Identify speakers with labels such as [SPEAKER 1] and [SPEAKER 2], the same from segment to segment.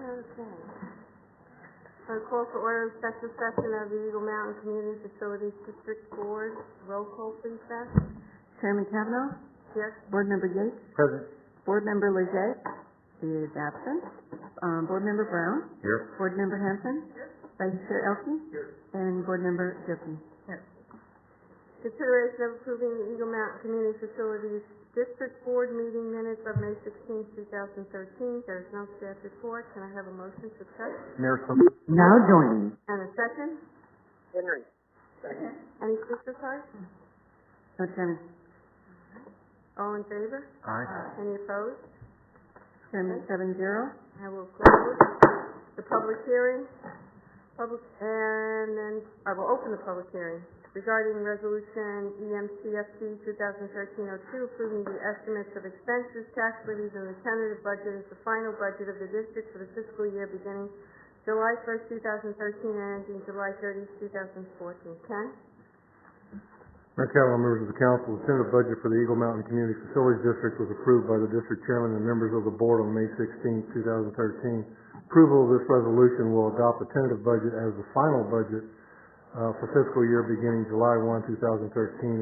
[SPEAKER 1] Okay. I call for order of special session of the Eagle Mountain Community Facilities District Board. Roll call, please, Beth.
[SPEAKER 2] Chairman Kavanaugh?
[SPEAKER 1] Here.
[SPEAKER 2] Board Member Yates?
[SPEAKER 3] Present.
[SPEAKER 2] Board Member Leger is absent. Board Member Brown?
[SPEAKER 3] Here.
[SPEAKER 2] Board Member Hanson?
[SPEAKER 1] Here.
[SPEAKER 2] Vice Chair Elke?
[SPEAKER 3] Here.
[SPEAKER 2] And Board Member Gilpin.
[SPEAKER 1] Consideration of approving the Eagle Mountain Community Facilities District Board meeting minutes of May 16, 2013. There is no staff report. Can I have a motion to accept?
[SPEAKER 3] Mayor
[SPEAKER 2] Now joining.
[SPEAKER 1] And a second?
[SPEAKER 3] Henry. Second.
[SPEAKER 1] Any speaker cards?
[SPEAKER 2] No, Chairman.
[SPEAKER 1] All in favor?
[SPEAKER 3] Aye.
[SPEAKER 1] Any opposed?
[SPEAKER 2] Chairman, 7-0.
[SPEAKER 1] I will close the public hearing. And then I will open the public hearing regarding Resolution EMCFD 2013-02, approving the estimates of expenses, tax levies, and the tentative budget as the final budget of the district for the fiscal year beginning July 1st, 2013, and ending July 30th, 2014. Ken?
[SPEAKER 4] Mayor Kavanaugh, members of the council, the tentative budget for the Eagle Mountain Community Facilities District was approved by the district chairman and members of the board on May 16, 2013. Approval of this resolution will adopt the tentative budget as the final budget for fiscal year beginning July 1, 2013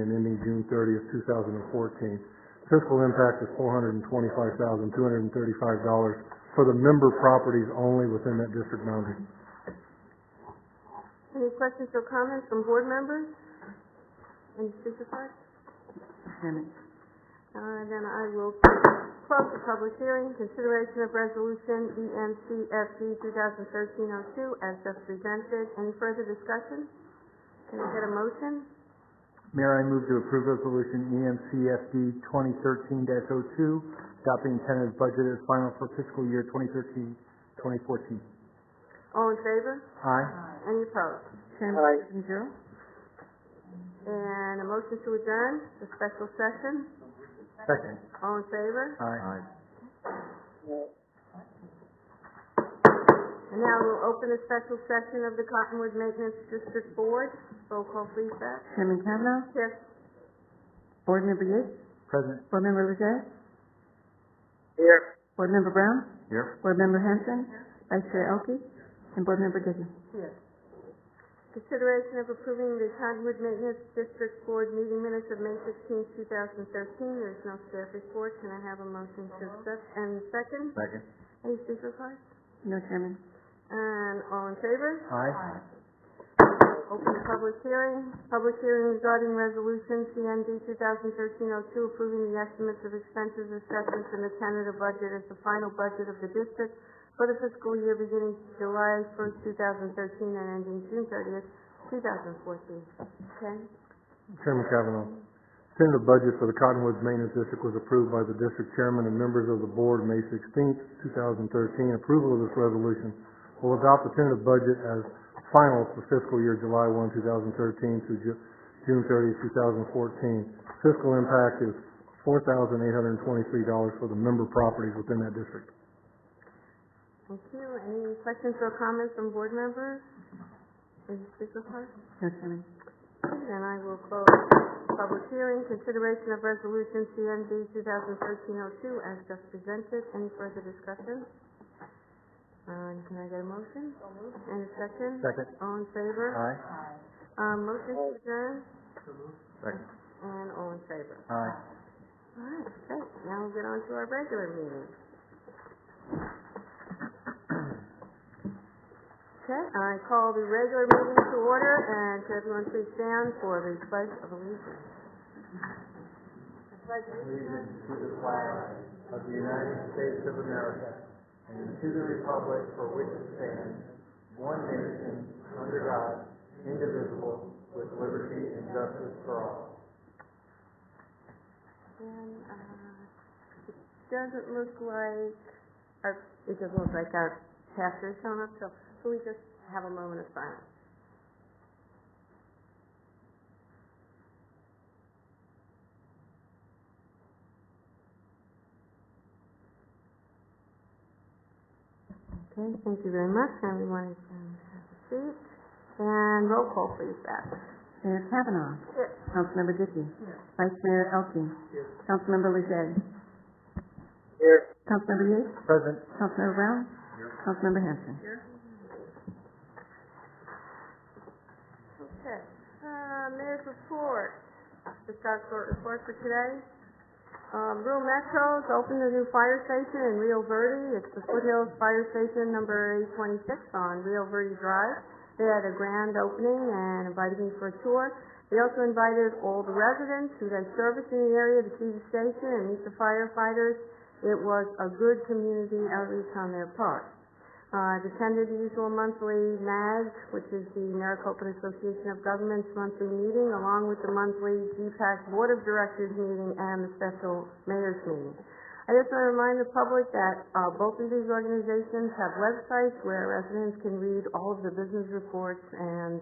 [SPEAKER 4] and ending June 30th, 2014. Fiscal impact is $425,235 for the member properties only within that district boundary.
[SPEAKER 1] Any questions or comments from board members? Any speaker cards?
[SPEAKER 2] Chairman.
[SPEAKER 1] Then I will close the public hearing. Consideration of Resolution EMCFD 2013-02 as just presented. Any further discussion? Can I get a motion?
[SPEAKER 3] Mayor, I move to approve Resolution EMCFD 2013-02, adopting tentative budget as final for fiscal year 2013-2014.
[SPEAKER 1] All in favor?
[SPEAKER 3] Aye.
[SPEAKER 1] Any opposed?
[SPEAKER 2] Chairman, 7-0.
[SPEAKER 1] And a motion to adjourn the special session.
[SPEAKER 3] Second.
[SPEAKER 1] All in favor?
[SPEAKER 3] Aye.
[SPEAKER 1] And now we'll open the special session of the Cottonwood Maintenance District Board. Roll call, please, Beth.
[SPEAKER 2] Chairman Kavanaugh?
[SPEAKER 1] Yes.
[SPEAKER 2] Board Member Yates?
[SPEAKER 3] Present.
[SPEAKER 2] Board Member Leger?
[SPEAKER 3] Here.
[SPEAKER 2] Board Member Brown?
[SPEAKER 3] Here.
[SPEAKER 2] Board Member Hanson? Vice Chair Elke? And Board Member Gilpin.
[SPEAKER 1] Yes. Consideration of approving the Cottonwood Maintenance District Board meeting minutes of May 16, 2013. There is no staff report. Can I have a motion to accept? And second?
[SPEAKER 3] Second.
[SPEAKER 1] Any speaker cards?
[SPEAKER 2] No, Chairman.
[SPEAKER 1] And all in favor?
[SPEAKER 3] Aye.
[SPEAKER 1] Open the public hearing. Public hearing regarding Resolution CND 2013-02, approving the estimates of expenses, assessments, and the tentative budget as the final budget of the district for the fiscal year beginning July 1st, 2013, and ending June 30th, 2014. Ken?
[SPEAKER 4] Chairman Kavanaugh, tentative budget for the Cottonwoods Maintenance District was approved by the district chairman and members of the board May 16, 2013. Approval of this resolution will adopt the tentative budget as final for fiscal year July 1, 2013 through June 30, 2014. Fiscal impact is $4,823 for the member properties within that district.
[SPEAKER 1] Thank you. Any questions or comments from board members? Any speaker cards?
[SPEAKER 2] No, Chairman.
[SPEAKER 1] Then I will close public hearing. Consideration of Resolution CND 2013-02 as just presented. Any further discussion? Can I get a motion? And a second?
[SPEAKER 3] Second.
[SPEAKER 1] All in favor?
[SPEAKER 3] Aye.
[SPEAKER 1] Motion to adjourn?
[SPEAKER 3] Second.
[SPEAKER 1] And all in favor?
[SPEAKER 3] Aye.
[SPEAKER 1] All right, great. Now we'll get on to our regular meeting. Okay, I call the regular meeting to order, and could everyone please stand for the Pledge of Allegiance. I pledge
[SPEAKER 3] Allegiance to the flag of the United States of America and to the republic for which it stands, one nation, under God, indivisible, with liberty and justice for all.
[SPEAKER 1] And it doesn't look like our pastor's shown up, so we just have a moment of silence. Okay, thank you very much. Everyone is going to have a seat. And roll call, please, Beth.
[SPEAKER 2] Mayor Kavanaugh.
[SPEAKER 1] Yes.
[SPEAKER 2] Councilmember Dickey.
[SPEAKER 1] Yes.
[SPEAKER 2] Vice Mayor Elke.
[SPEAKER 3] Yes.
[SPEAKER 2] Councilmember Leger.
[SPEAKER 3] Here.
[SPEAKER 2] Councilmember Yates.
[SPEAKER 3] Present.
[SPEAKER 2] Councilmember Brown.
[SPEAKER 3] Here.
[SPEAKER 2] Councilmember Hanson.
[SPEAKER 1] Okay. Mayor's report. Just got a short report for today. Rural Metro's opened a new fire station in Rio Verde. It's the Foothills Fire Station number 826 on Rio Verde Drive. They had a grand opening and invited me for a tour. They also invited all the residents who had service in the area to see the station and meet the firefighters. It was a good community outreach on their part. I've attended the usual monthly MAG, which is the Maricopa Association of Governments monthly meeting, along with the monthly GPAC Board of Directors meeting and the special mayor's meeting. I just want to remind the public that both of these organizations have websites where residents can read all of the business reports and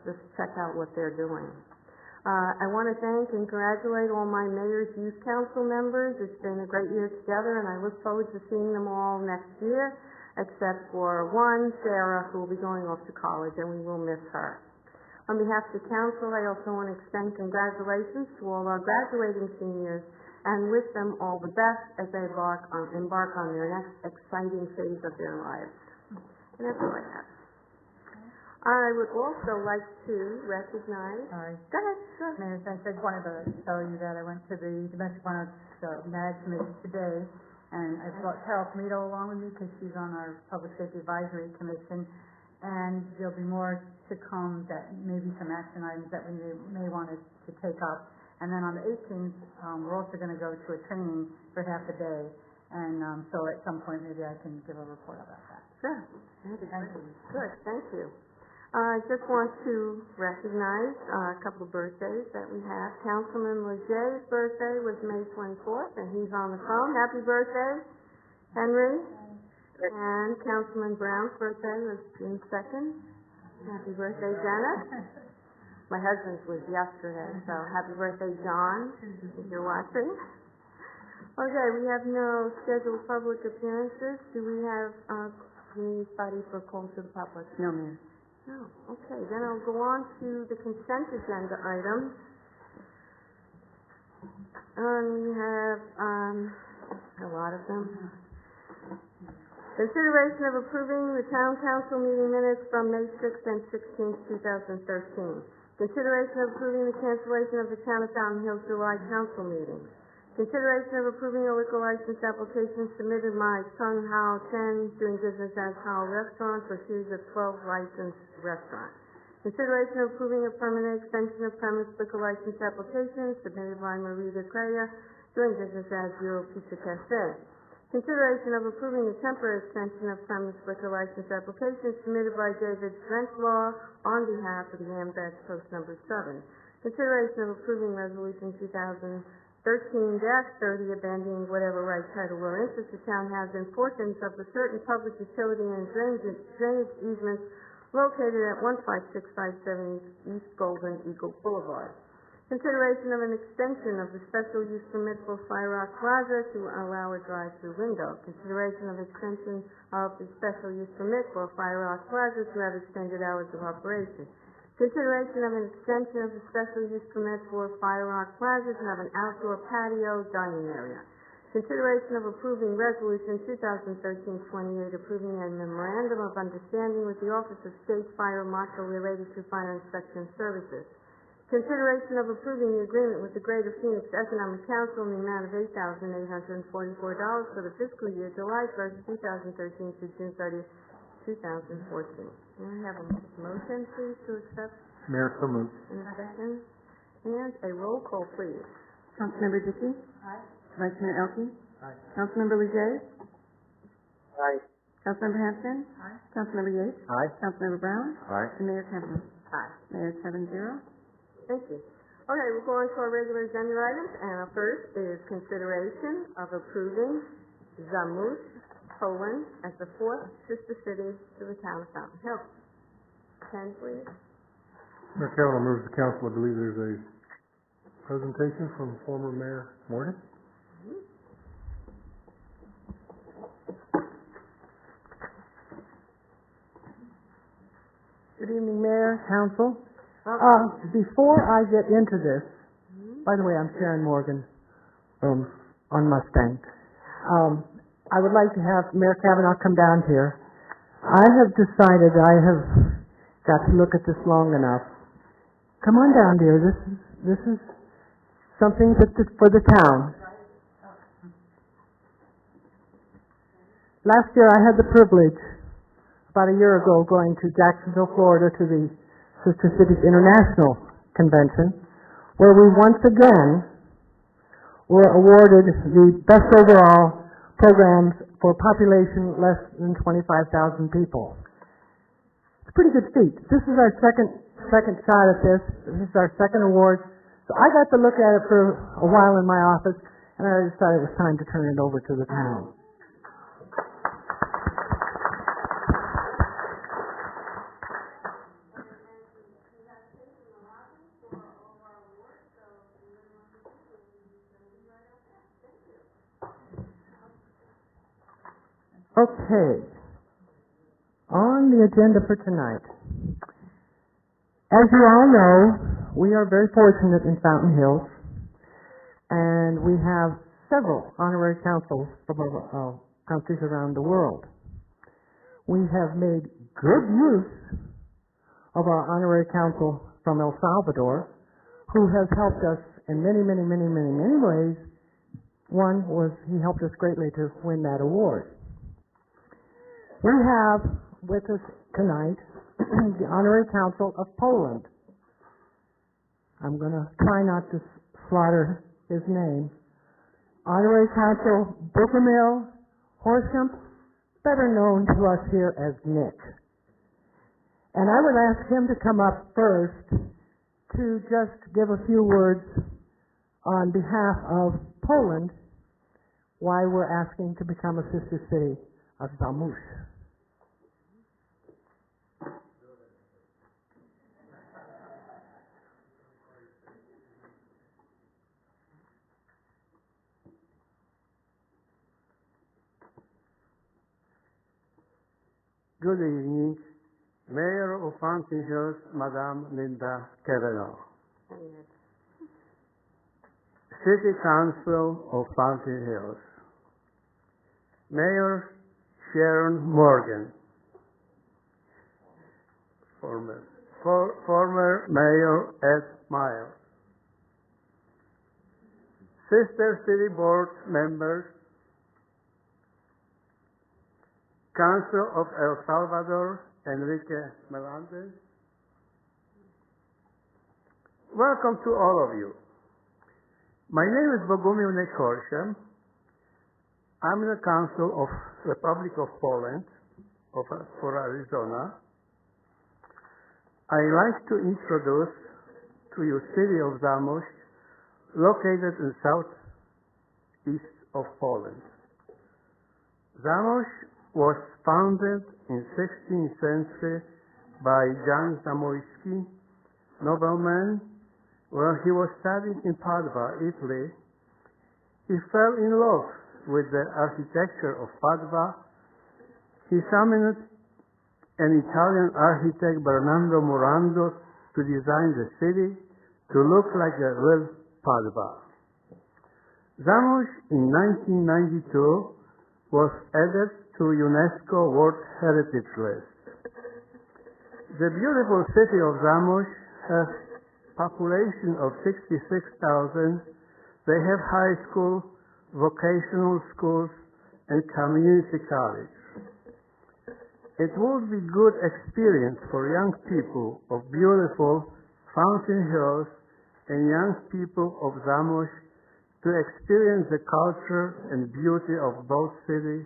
[SPEAKER 1] just check out what they're doing. I want to thank and congratulate all my Mayor's Youth Council members. It's been a great year together, and I look forward to seeing them all next year, except for one, Sarah, who will be going off to college, and we will miss her. On behalf of the council, I also want to extend congratulations to all our graduating seniors and wish them all the best as they embark on their next exciting phase of their lives. And that's all I have. I would also like to recognize...
[SPEAKER 5] Sorry.
[SPEAKER 1] Go ahead, sure.
[SPEAKER 5] Mayor, thanks. I just wanted to tell you that I went to the Domestic Violence MAG committee today, and I brought Carol Comito along with me because she's on our Public Safety Advisory Commission, and there'll be more to come, that maybe some action items that we may want to take up. And then on the 18th, we're also going to go to a training for half a day, and so at some point maybe I can give a report about that.
[SPEAKER 1] Sure.
[SPEAKER 5] Thank you.
[SPEAKER 1] Good, thank you. I just want to recognize a couple of birthdays that we have. Councilman Legay's birthday was May 24th, and he's on the phone. Happy birthday, Henry. And Councilman Brown's birthday was June 2nd. Happy birthday, Dennis. My husband's was yesterday, so happy birthday, John, if you're watching. Okay, we have no scheduled public appearances. Do we have anybody for call to the public?
[SPEAKER 2] No, Mayor.
[SPEAKER 1] No. Okay, then I'll go on to the consent agenda items. And we have a lot of them. Consideration of approving the town council meeting minutes from May 6th and 16th, 2013. Consideration of approving the cancellation of the Town of Fountain Hills July council meeting. Consideration of approving a liquor license application submitted by Chung Hao Chen, doing business as Hao Restaurant, for a series of 12 licensed restaurants. Consideration of approving a permanent extension of premise liquor license application submitted by Marita Creya, doing business as Euro Pizza Cafe. Consideration of approving a temporary extension of premise liquor license application submitted by David Rentlaw on behalf of the AMVET Post Number 7. Consideration of approving Resolution 2013-30, abandoning whatever right, title, or interest the town has in portions of the certain public utility and drainage easements located at 15657 East Golden Eagle Boulevard. Consideration of an extension of the special use permit for Fire Rock Plaza to allow a drive-through window. Consideration of extension of the special use permit for Fire Rock Plaza to have extended hours of operation. Consideration of an extension of the special use permit for Fire Rock Plaza to have an outdoor patio dining area. Consideration of approving Resolution 2013-28, approving a memorandum of understanding with the Office of State Fire Marshal related to fire inspection services. Consideration of approving the agreement with the Greater Phoenix Economic Council in the amount of $8,844 for the fiscal year July 1st, 2013 to June 30th, 2014. May I have a motion, please, to accept?
[SPEAKER 4] Mayor, so moved.
[SPEAKER 1] In a second. And a roll call, please.
[SPEAKER 2] Councilmember Dickey?
[SPEAKER 5] Aye.
[SPEAKER 2] Vice Mayor Elke?
[SPEAKER 3] Aye.
[SPEAKER 2] Councilmember Legay?
[SPEAKER 3] Aye.
[SPEAKER 2] Councilmember Hanson?
[SPEAKER 5] Aye.
[SPEAKER 2] Councilmember Yates?
[SPEAKER 3] Aye.
[SPEAKER 2] Councilmember Brown?
[SPEAKER 3] Aye.
[SPEAKER 2] And Mayor Kempner.
[SPEAKER 1] Aye.
[SPEAKER 2] Mayor 7-0.
[SPEAKER 1] Thank you. Okay, we'll go on to our regular agenda items, and our first is consideration of approving Zamus, Poland, as the fourth sister city to the town of Fountain Hills. Ken, please.
[SPEAKER 4] Mayor Callen, members of the council, I believe there's a presentation from former Mayor Morgan.
[SPEAKER 6] Good evening, Mayor, Council. Before I get into this, by the way, I'm Sharon Morgan on Mustang. I would like to have Mayor Kavanaugh come down here. I have decided I have got to look at this long enough. Come on down, dear. This is something for the town. Last year I had the privilege, about a year ago, going to Jacksonville, Florida to the Sister Cities International Convention, where we once again were awarded the best overall programs for a population less than 25,000 people. It's a pretty good feat. This is our second shot at this. This is our second award. So I got to look at it for a while in my office, and I decided it was time to turn it over to the town. Okay. On the agenda for tonight, as you all know, we are very fortunate in Fountain Hills, and we have several honorary councils from countries around the world. We have made good use of our honorary council from El Salvador, who has helped us in many, many, many, many, many ways. One was he helped us greatly to win that award. We have with us tonight the Honorary Council of Poland. I'm going to try not to slaughter his name. Honorary Council Bogomil Horsham, better known to us here as Nick. And I would ask him to come up first to just give a few words on behalf of Poland, why we're asking to become a sister city of Zamość.
[SPEAKER 7] Good evening, Mayor of Fountain Hills, Madame Linda Kavanaugh. City Council of Fountain Hills, Mayor Sharon Morgan, former Mayor Ed Miles, Sister City Board members, Council of El Salvador, Enrique Melendez. Welcome to all of you. My name is Bogomil Horsham. I'm in the Council of Republic of Poland for Arizona. I'd like to introduce to you city of Zamość, located in southeast of Poland. Zamość was founded in 16th century by Jan Zamoyski, nobleman. When he was studying in Padua, Italy, he fell in love with the architecture of Padua. He summoned an Italian architect, Bernardo Morando, to design the city to look like a real Padua. Zamość in 1992 was added to UNESCO World Heritage List. The beautiful city of Zamość has a population of 66,000. They have high school, vocational schools, and community college. It would be good experience for young people of beautiful Fountain Hills and young people of Zamość to experience the culture and beauty of both cities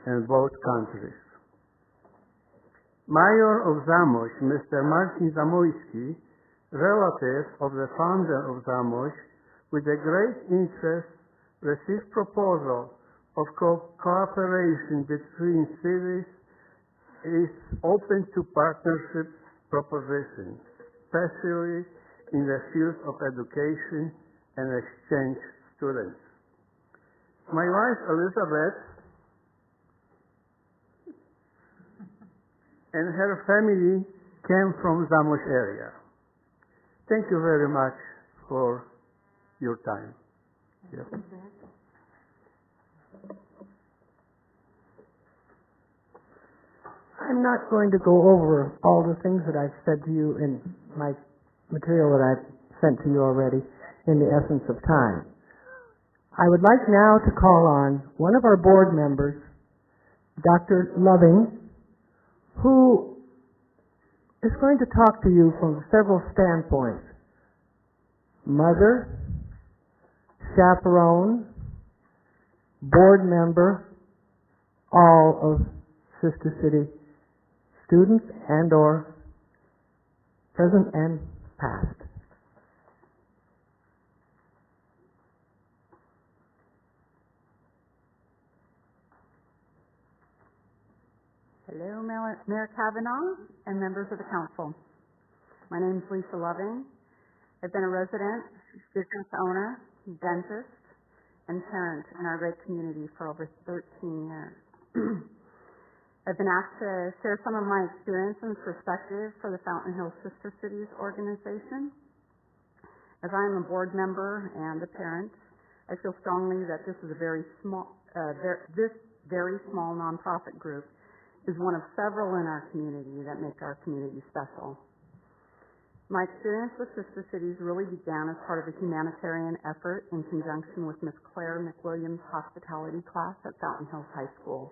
[SPEAKER 7] and both countries. Mayor of Zamość, Mr. Marcin Zamoyski, relative of the founder of Zamość, with a great interest received proposal of cooperation between cities, is open to partnership propositions, especially in the field of education and exchange students. My wife Elizabeth and her family came from Zamość area. Thank you very much for your time. Yes.
[SPEAKER 6] I'm not going to go over all the things that I've said to you in my material that I've sent to you already in the essence of time. I would like now to call on one of our board members, Dr. Loving, who is going to talk to you from several standpoints: mother, chaperone, board member, all of Sister City students and or present and past.
[SPEAKER 8] Hello, Mayor Kavanaugh and members of the council. My name is Lisa Loving. I've been a resident, business owner, dentist, and parent in our great community for over 13 years. I've been asked to share some of my experience and perspective for the Fountain Hills Sister Cities organization. As I am a board member and a parent, I feel strongly that this is a very small nonprofit group is one of several in our community that make our community special. My experience with Sister Cities really began as part of a humanitarian effort in conjunction with Miss Claire McWilliams' hospitality class at Fountain Hills High School.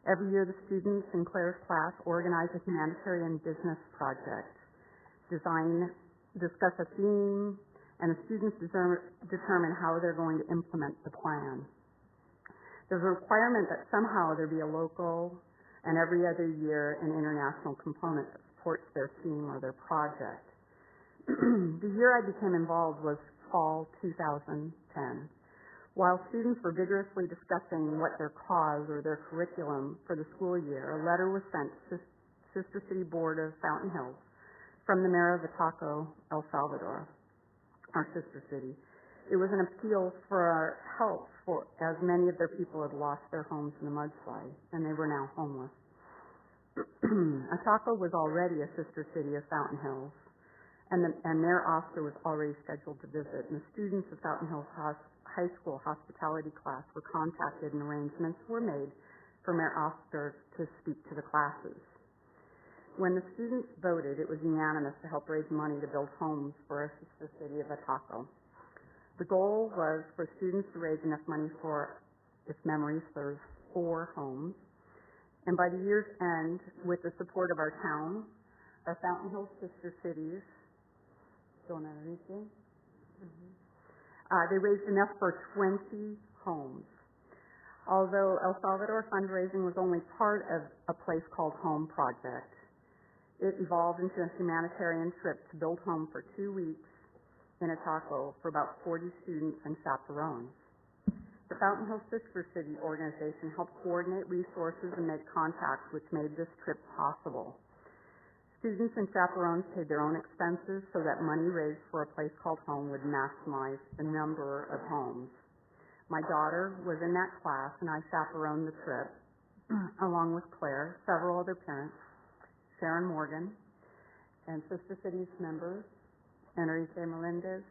[SPEAKER 8] Every year, the students in Claire's class organize a humanitarian business project, discuss a theme, and the students determine how they're going to implement the plan. There's a requirement that somehow there be a local and every other year an international component that supports their theme or their project. The year I became involved was fall 2010. While students were vigorously discussing what their cause or their curriculum for the school year, a letter was sent to Sister City Board of Fountain Hills from the mayor of Ataco, El Salvador, our sister city. It was an appeal for our help, as many of their people had lost their homes in the mudslide, and they were now homeless. Ataco was already a sister city of Fountain Hills, and their officer was already scheduled to visit, and the students of Fountain Hills High School hospitality class were contacted and arrangements were made for Mayor Oster to speak to the classes. When the students voted, it was unanimous to help raise money to build homes for our sister city of Ataco. The goal was for students to raise enough money for, if memory serves, 4 homes. And by the year's end, with the support of our town, our Fountain Hills sister cities, they raised enough for 20 homes. Although El Salvador fundraising was only part of a place called Home Project, it evolved into a humanitarian trip to build home for 2 weeks in Ataco for about 40 students and chaperones. The Fountain Hills Sister City organization helped coordinate resources and make contacts, which made this trip possible. Students and chaperones paid their own expenses so that money raised for a place called Home would maximize the number of homes. My daughter was in that class, and I chaperoned the trip, along with Claire, several other parents, Sharon Morgan, and Sister Cities members, Enrique Melendez.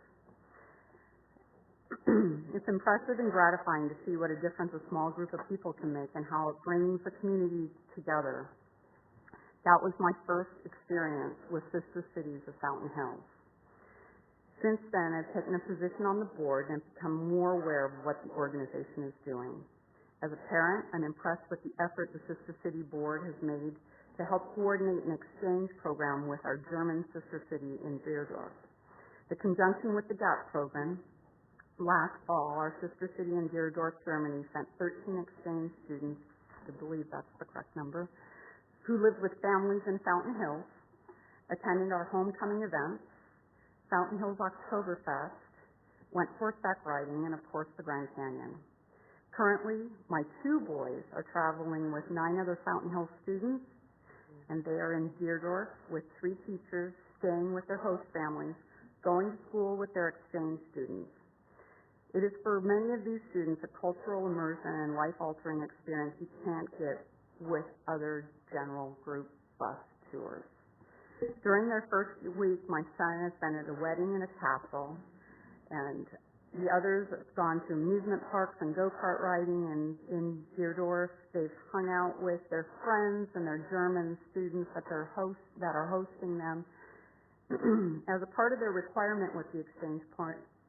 [SPEAKER 8] It's impressive and gratifying to see what a difference a small group of people can make and how it brings the community together. That was my first experience with Sister Cities of Fountain Hills. Since then, I've taken a position on the board and become more aware of what the organization is doing. As a parent, I'm impressed with the effort the Sister City Board has made to help coordinate an exchange program with our German sister city in Distirct. The conjunction with the GAP program, last fall, our sister city in Distirct, Germany, sent 13 exchange students, I believe that's the correct number, who lived with families in Fountain Hills, attended our homecoming events, Fountain Hills Oktoberfest, went horseback riding, and of course the Grand Canyon. Currently, my 2 boys are traveling with 9 other Fountain Hills students, and they are in Distirct with 3 teachers, staying with their host families, going to school with their exchange students. It is for many of these students a cultural immersion and life-altering experience you can't get with other general group bus tours. During their first week, my son has been at a wedding in a castle, and The others have gone to amusement parks and go-kart riding in Deerdorf. They've hung out with their friends and their German students that are hosting them. As a part of their requirement with the exchange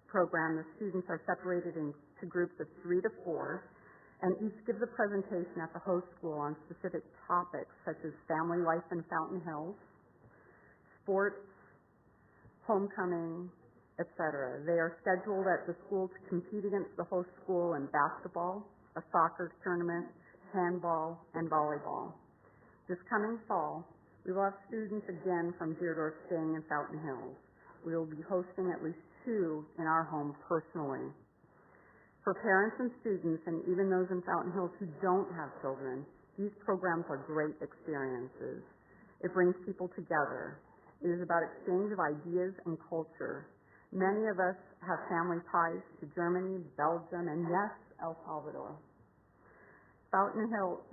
[SPEAKER 8] program, the students are separated into groups of 3 to 4, and each gives a presentation at the host school on specific topics such as family life in Fountain Hills, sports, homecoming, etc. They are scheduled at the school to compete against the host school in basketball, a soccer tournament, handball, and volleyball. This coming fall, we will have students again from Deerdorf staying in Fountain Hills. We will be hosting at least 2 in our home personally. For parents and students, and even those in Fountain Hills who don't have children, these programs are great experiences. It brings people together. It is about exchange of ideas and culture. Many of us have family ties to Germany, Belgium, and yes, El Salvador.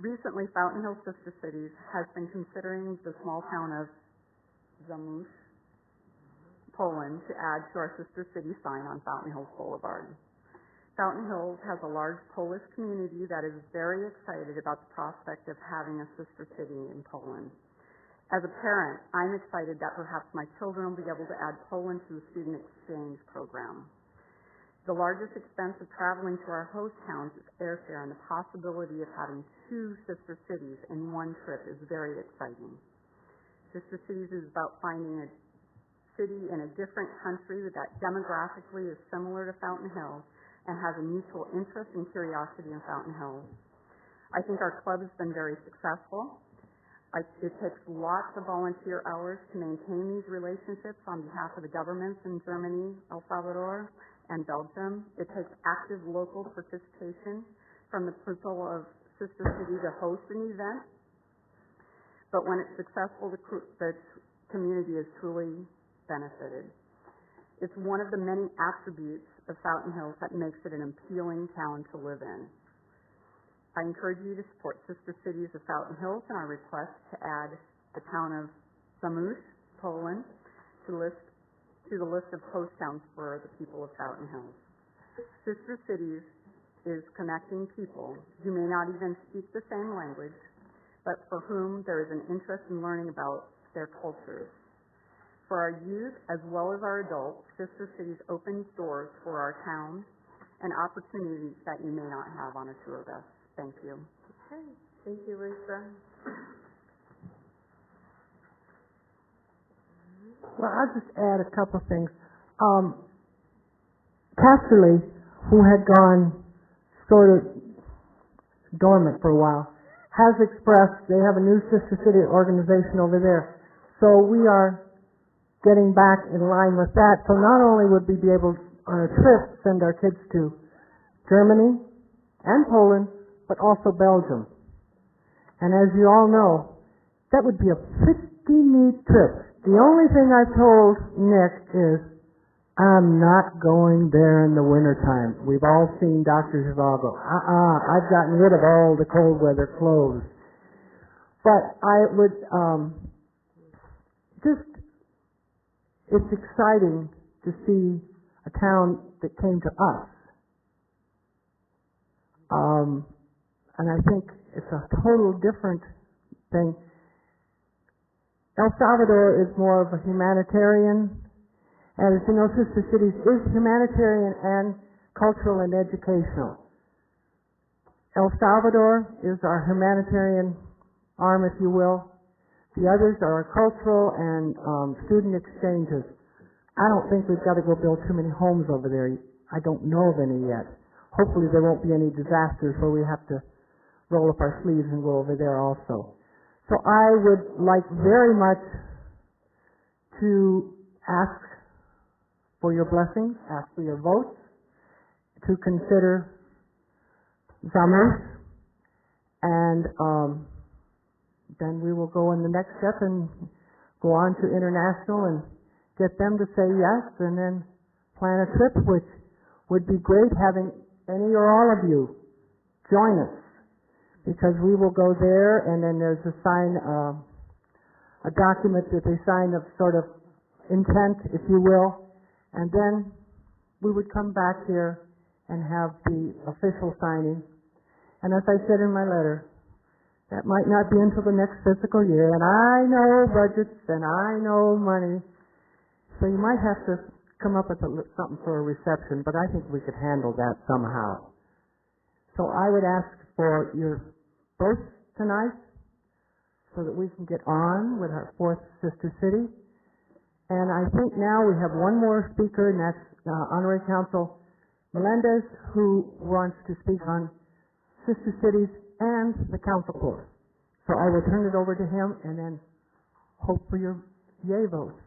[SPEAKER 8] Recently, Fountain Hills Sister Cities has been considering the small town of Zamość, Poland, to add to our Sister City sign on Fountain Hills Boulevard. Fountain Hills has a large Polish community that is very excited about the prospect of having a sister city in Poland. As a parent, I'm excited that perhaps my children will be able to add Poland to the student exchange program. The largest expense of traveling to our host towns is airfare, and the possibility of having 2 sister cities in one trip is very exciting. Sister Cities is about finding a city in a different country that demographically is similar to Fountain Hills and has a mutual interest and curiosity in Fountain Hills. I think our club has been very successful. It takes lots of volunteer hours to maintain these relationships on behalf of the governments in Germany, El Salvador, and Belgium. It takes active local participation from the people of Sister City to host an event. But when it's successful, the community is truly benefited. It's one of the many attributes of Fountain Hills that makes it an appealing town to live in. I encourage you to support Sister Cities of Fountain Hills in our request to add the town of Zamość, Poland, to the list of host towns for the people of Fountain Hills. Sister Cities is connecting people who may not even speak the same language, but for whom there is an interest in learning about their cultures. For our youth as well as our adults, Sister Cities opens doors for our town and opportunities that you may not have on a tour bus. Thank you.
[SPEAKER 1] Okay, thank you, Lisa.
[SPEAKER 6] Well, I'll just add a couple of things. Casterly, who had gone sort of dormant for a while, has expressed they have a new Sister City organization over there. So we are getting back in line with that. So not only would we be able, on a trip, send our kids to Germany and Poland, but also Belgium. And as you all know, that would be a pretty neat trip. The only thing I've told Nick is, I'm not going there in the wintertime. We've all seen Dr. Zhivago. I've gotten rid of all the cold weather clothes. But I would it's exciting to see a town that came to us. And I think it's a total different thing. El Salvador is more of a humanitarian, and as you know, Sister Cities is humanitarian and cultural and educational. El Salvador is our humanitarian arm, if you will. The others are cultural and student exchanges. I don't think we've got to go build too many homes over there. I don't know of any yet. Hopefully there won't be any disasters where we have to roll up our sleeves and go over there also. So I would like very much to ask for your blessings, ask for your votes, to consider Zamość, and then we will go in the next step and go on to international and get them to say yes, and then plan a trip, which would be great having any or all of you join us, because we will go there, and then there's a sign, a document that they sign of sort of intent, if you will, and then we would come back here and have the official signing. And as I said in my letter, that might not be until the next fiscal year, and I know budgets and I know money, so you might have to come up with something for a reception, but I think we could handle that somehow. So I would ask for your votes tonight so that we can get on with our fourth sister city. And I think now we have one more speaker, and that's Honorary Council Melendez, who wants to speak on sister cities and the council court. So I will turn it over to him and then hope for your yay votes.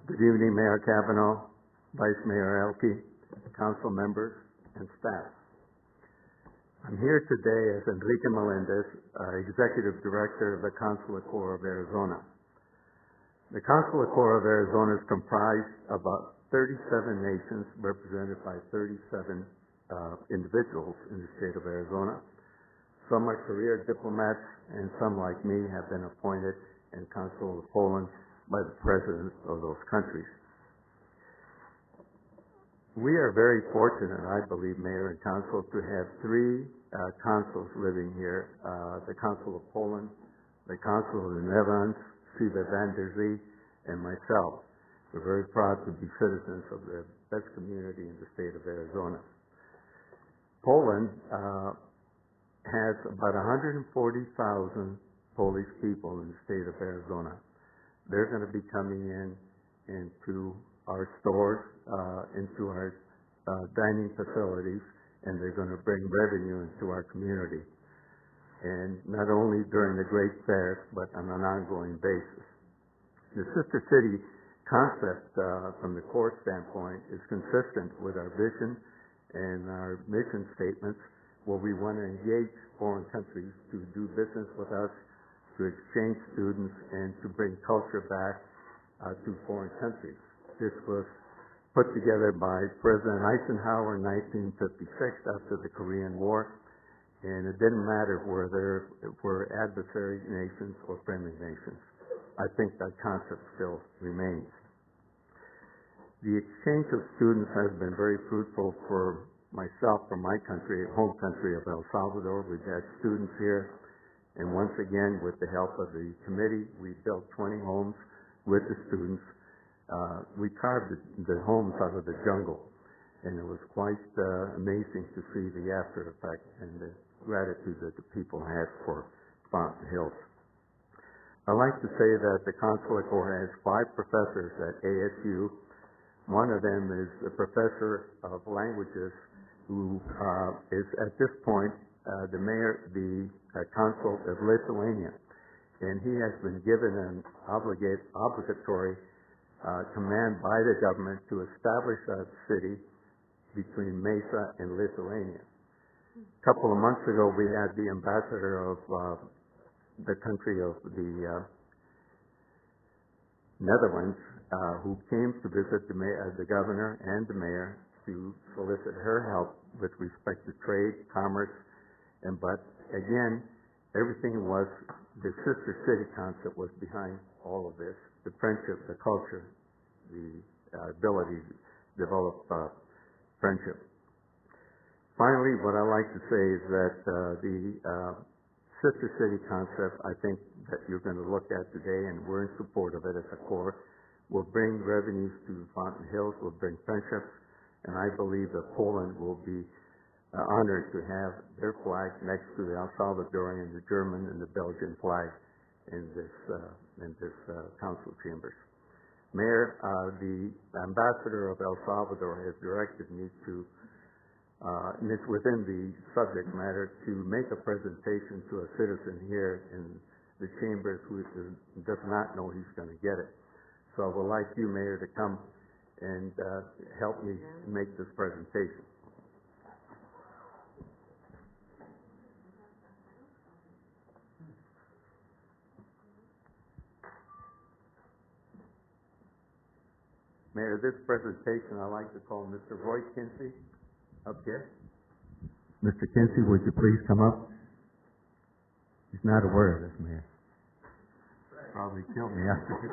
[SPEAKER 9] Good evening, Mayor Cavanaugh, Vice Mayor Elke, council members, and staff. I'm here today as Enrique Melendez, Executive Director of the Consulate Corps of Arizona. The Consulate Corps of Arizona is comprised of about 37 nations represented by 37 individuals in the state of Arizona. Some are career diplomats, and some, like me, have been appointed in Consul of Poland by the presidents of those countries. We are very fortunate, I believe, Mayor and Council, to have three consuls living here, the Consul of Poland, the Consul of the Netherlands, Siva van der Zee, and myself. We're very proud to be citizens of the best community in the state of Arizona. Poland has about 140,000 Polish people in the state of Arizona. They're going to be coming into our stores, into our dining facilities, and they're going to bring revenue into our community. And not only during the Great Fairs, but on an ongoing basis. The Sister City concept, from the core standpoint, is consistent with our vision and our mission statements, where we want to engage foreign countries to do business with us, to exchange students, and to bring culture back to foreign countries. This was put together by President Eisenhower in 1956 after the Korean War, and it didn't matter whether there were adversary nations or friendly nations. I think that concept still remains. The exchange of students has been very fruitful for myself, from my country, home country of El Salvador. We've had students here, and once again, with the help of the committee, we built 20 homes with the students. We carved the homes out of the jungle, and it was quite amazing to see the after effect and the gratitude that the people had for Fountain Hills. I like to say that the Consulate Corps has 5 professors at ASU. One of them is a professor of languages who is at this point the consul of Lithuania, and he has been given an obligatory command by the government to establish a city between Mesa and Lithuania. A couple of months ago, we had the ambassador of the country of the Netherlands, who came to visit the governor and the mayor to solicit her help with respect to trade, commerce, but again, everything was, the sister city concept was behind all of this, the friendship, the culture, the ability to develop friendship. Finally, what I like to say is that the sister city concept, I think that you're going to look at today, and we're in support of it as a Corps, will bring revenues to Fountain Hills, will bring friendships, and I believe that Poland will be honored to have their flag next to the El Salvadorian, the German, and the Belgian flag in this council chambers. Mayor, the ambassador of El Salvador has directed me to, and it's within the subject matter, to make a presentation to a citizen here in the chambers who does not know he's going to get it. So I would like you, Mayor, to come and help me make this presentation. Mayor, this presentation I'd like to call Mr. Roy Kinsey up here. Mr. Kinsey, would you please come up? He's not aware of this, Mayor. probably kill me after this.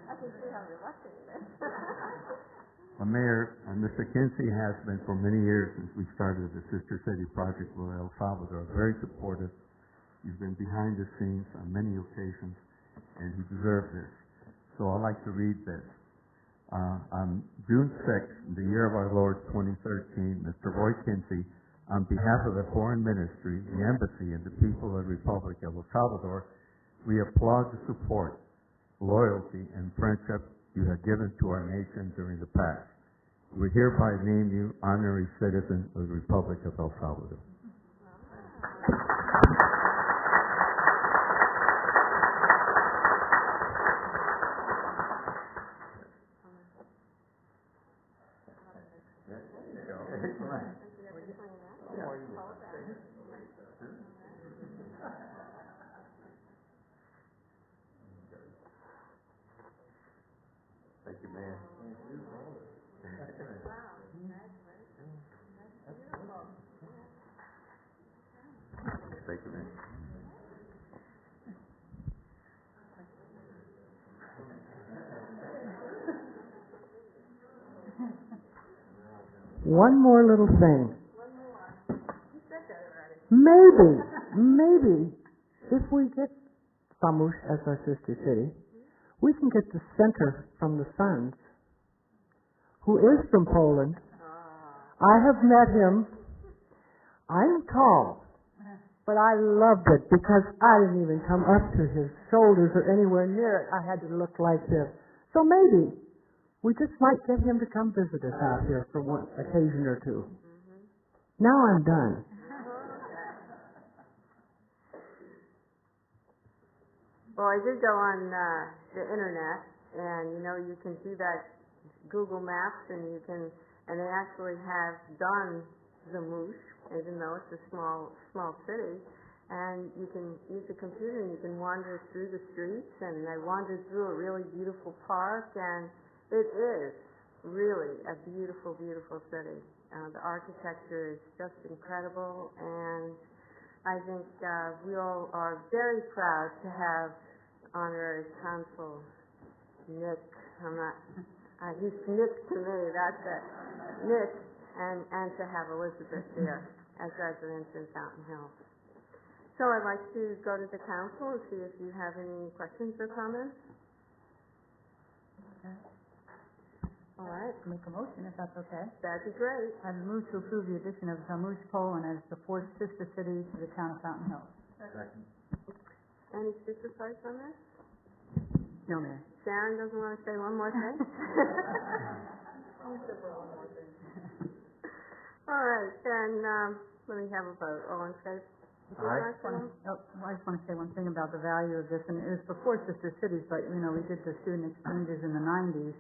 [SPEAKER 1] I can see how reluctant you are.
[SPEAKER 9] Mayor, Mr. Kinsey has been for many years since we started the Sister City Project with El Salvador, very supportive. He's been behind the scenes on many occasions, and he deserves this. So I'd like to read this. On June 6th, the year of our Lord 2013, Mr. Roy Kinsey, on behalf of the Foreign Ministry, the Embassy, and the people of the Republic of El Salvador, we applaud the support, loyalty, and friendship you have given to our nation during the past. We hereby name you honorary citizen of the Republic of El Salvador. Thank you, man. Thank you, man.
[SPEAKER 6] One more little thing. Maybe, if we get Samush as our sister city, we can get the center from the Sons, who is from Poland. I have met him. I'm tall, but I loved it because I didn't even come up to his shoulders or anywhere near it. I had to look like this. So maybe we just might get him to come visit us out here for one occasion or two. Now I'm done.
[SPEAKER 1] Well, I did go on the internet, and you can do that Google Maps, and they actually have done Zamush, even though it's a small city, and you can use a computer and you can wander through the streets, and I wandered through a really beautiful park, and it is really a beautiful, beautiful city. The architecture is just incredible, and I think we all are very proud to have honorary consul Nick. He's Nick to me. That's it, Nick, and to have Elizabeth here as residents in Fountain Hills. So I'd like to go to the council and see if you have any questions or comments. All right.
[SPEAKER 5] Make a motion, if that's okay.
[SPEAKER 1] That'd be great.
[SPEAKER 5] I move to approve the addition of Zamush, Poland as the fourth sister city to the town of Fountain Hills.
[SPEAKER 1] Any speaker cards on this?
[SPEAKER 2] No, Mayor.
[SPEAKER 1] Sharon doesn't want to say one more thing? All right, then let me have a vote. All in favor?
[SPEAKER 5] I just want to say one thing about the value of this, and it was before Sister Cities, but we did the student exchanges in the 90s,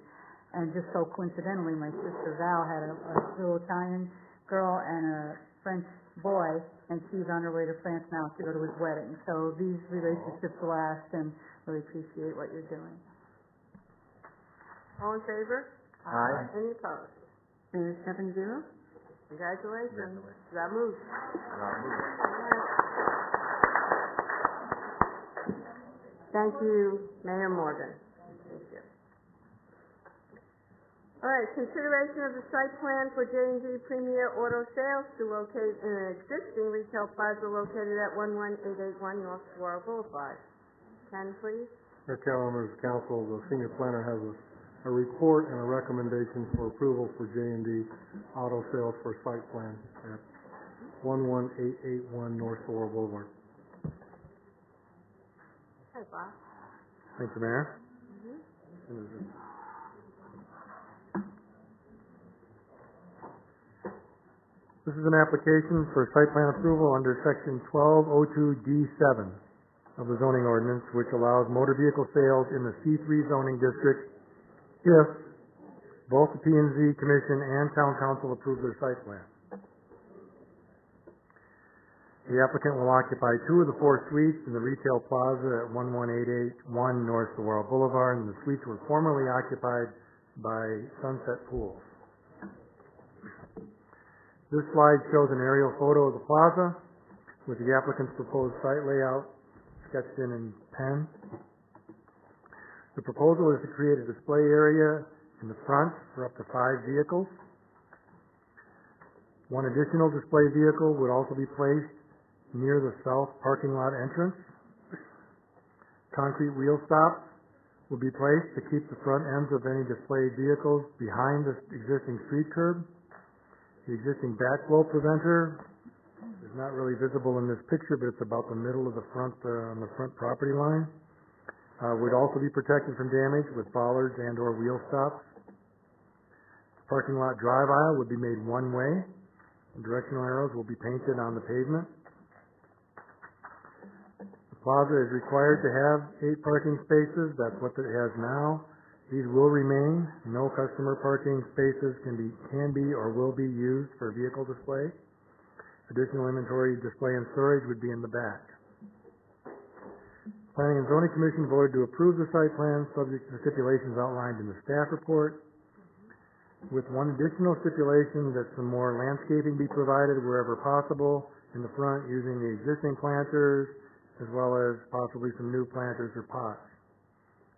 [SPEAKER 5] and just so coincidentally, my sister Val had a little Italian girl and a French boy, and she's on her way to France now to go to his wedding. So these relationships last, and really appreciate what you're doing.
[SPEAKER 1] All in favor?
[SPEAKER 3] Aye.
[SPEAKER 1] Any opposed?
[SPEAKER 2] Mayor, 7-0.
[SPEAKER 1] Congratulations. Zamush. Thank you, Mayor Morgan. Thank you. All right, consideration of the site plan for J&D Premier Auto Sales to locate in an existing retail plaza located at 11881 North Saguaro Boulevard. Ken, please.
[SPEAKER 4] Mayor Callen, members of council, the senior planner has a report and a recommendation for approval for J&D Auto Sales for site plan at 11881 North Saguaro Boulevard.
[SPEAKER 1] Hi, Bob.
[SPEAKER 4] Thank you, Mayor. This is an application for site plan approval under section 1202D7 of the zoning ordinance, which allows motor vehicle sales in the C3 zoning district if both the P&Z Commission and Town Council approve their site plan. The applicant will occupy 2 of the 4 suites in the retail plaza at 11881 North Saguaro Boulevard, and the suites were formerly occupied by Sunset Pools. This slide shows an aerial photo of the plaza with the applicant's proposed site layout sketched in pen. The proposal is to create a display area in the front for up to 5 vehicles. One additional display vehicle would also be placed near the south parking lot entrance. Concrete wheel stops will be placed to keep the front ends of any displayed vehicles behind the existing street curb. The existing backflow preventer is not really visible in this picture, but it's about the middle of the front, on the front property line. Would also be protected from damage with bollards and or wheel stops. Parking lot drive aisle would be made one way. Directional arrows will be painted on the pavement. The plaza is required to have 8 parking spaces. That's what it has now. These will remain. No customer parking spaces can be or will be used for vehicle display. Additional inventory display and storage would be in the back. Planning and Zoning Commission voted to approve the site plan subject to the stipulations outlined in the staff report, with one additional stipulation that some more landscaping be provided wherever possible in the front using the existing planters, as well as possibly some new planters or pots.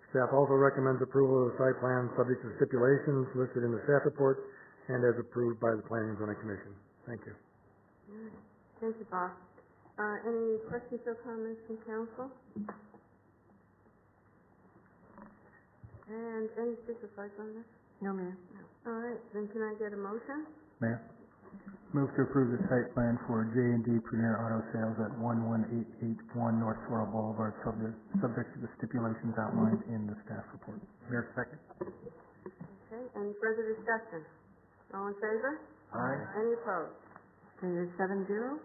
[SPEAKER 4] Staff also recommends approval of the site plan subject to stipulations listed in the staff report and as approved by the Planning and Zoning Commission. Thank you.
[SPEAKER 1] Thank you, Bob. Any questions or comments from council? And any speaker cards on this?
[SPEAKER 2] No, ma'am.
[SPEAKER 1] No. All right, then can I get a motion?
[SPEAKER 10] Mayor, move to approve the site plan for J&D Premier Auto Sales at 11881 North Swirl Boulevard, subject to the stipulations outlined in the staff report. Mayor, second.
[SPEAKER 1] Okay, any further discussion? All in favor?
[SPEAKER 10] Aye.
[SPEAKER 1] Any opposed?
[SPEAKER 2] Carrier 7-0.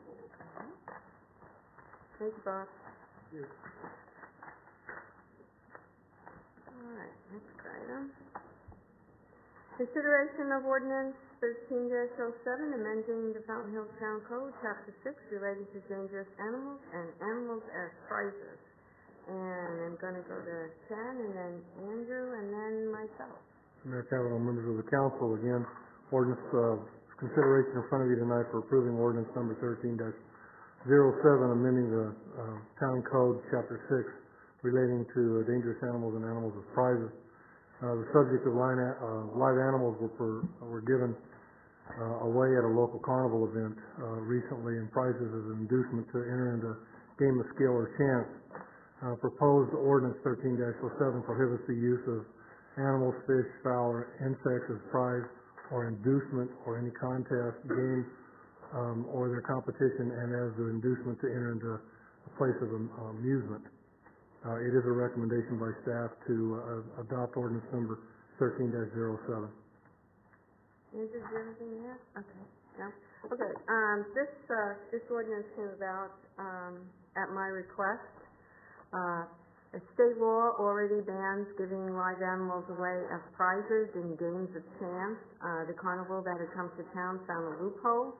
[SPEAKER 1] Thank you, Bob. All right, next item. Consideration of ordinance 13-07, amending the Fountain Hills Town Code, Chapter 6, relating to dangerous animals and animals as prizes. And I'm going to go to Ken, and then Andrew, and then myself.
[SPEAKER 4] Mayor Cavanaugh, members of the council, again, ordinance consideration in front of you tonight for approving ordinance number 13-07, amending the Town Code, Chapter 6, relating to dangerous animals and animals as prizes. The subject of live animals were given away at a local carnival event recently, and prizes as an inducement to enter into game of skill or chance. Proposed ordinance 13-07 prohibits the use of animals, fish, fowl, or insects as prize or inducement or any contest, game, or their competition, and as the inducement to enter into a place of amusement. It is a recommendation by staff to adopt ordinance number 13-07.
[SPEAKER 1] Andrew, do you have anything to add? Okay. No? Okay, this ordinance came about at my request. A state law already bans giving live animals away as prizes in games of chance. The carnival that had come to town found a loophole.